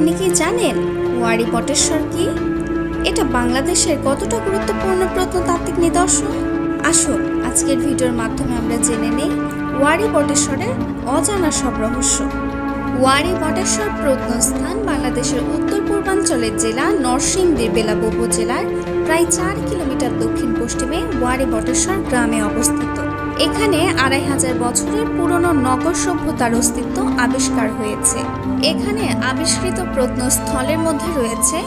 আপনি কি জানেন ওয়ারী বটেশ্বর কি? এটা বাংলাদেশের কতটা গুরুত্বপূর্ণ প্রত্নতাত্ত্বিক নিদর্শন? আসুন আজকের ভিডিওর মাধ্যমে আমরা জেনে নেই ওয়ারী বটেশ্বরের অজানা সব রহস্য। ওয়ারী বটেশ্বর প্রত্নস্থান বাংলাদেশের উত্তর পূর্বাঞ্চলের জেলা নরসিংদীর বেলাব উপজেলার প্রায় 4 কিলোমিটার দক্ষিণ পশ্চিমে ওয়ারী বটেশ্বর গ্রামে অবস্থিত। এখানে 2500 বছরের পুরনো নগর সভ্যতার অস্তিত্ব আবিষ্কার হয়েছে। এখানে আবিষ্কৃত প্রত্নস্থলের মধ্যে রয়েছে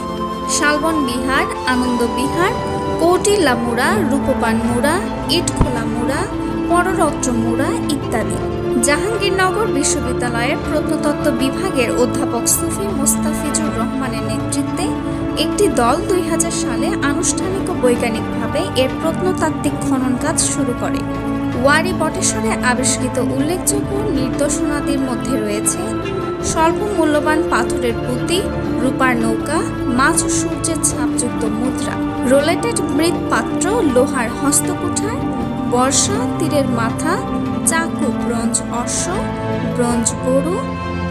শালবন বিহার, আনন্দ বিহার, কৌটিল্যা মুড়া, রূপবান মুড়া, ইটখোলা মুড়া, পররত্র মুড়া ইত্যাদি। জাহাঙ্গীরনগর বিশ্ববিদ্যালয়ের প্রত্নতত্ত্ব বিভাগের অধ্যাপক সুফি মুস্তাফিজুর রহমানের নেতৃত্বে একটি দল 2000 সালে আনুষ্ঠানিক ও বৈজ্ঞানিকভাবে এর প্রত্নতাত্ত্বিক খনন কাজ শুরু করে। ওয়ারী বটেশ্বরে আবিষ্কৃত উল্লেখযোগ্য নিদর্শনাদির মধ্যে রয়েছে স্বল্প মূল্যবান পাথরের পুঁতি, রূপার নৌকা, মাছ ও সূর্যের ছাপযুক্ত মুদ্রা, রোলেটেড মৃৎপাত্র, লোহার হস্তকুঠার, বর্ষা, তীরের মাথা, চাকু, ব্রোঞ্জ অশ্ব, ব্রোঞ্জ গরু,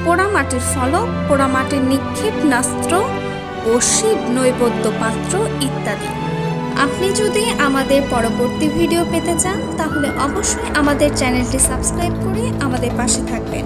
পোড়ামাটির ফলক, পোড়ামাটির নিক্ষেপণাস্ত্র ও শিব নৈবেদ্য পাত্র ইত্যাদি। আপনি যদি আমাদের পরবর্তী ভিডিও পেতে চান তাহলে অবশ্যই আমাদের চ্যানেলটি সাবস্ক্রাইব করে আমাদের পাশে থাকবেন।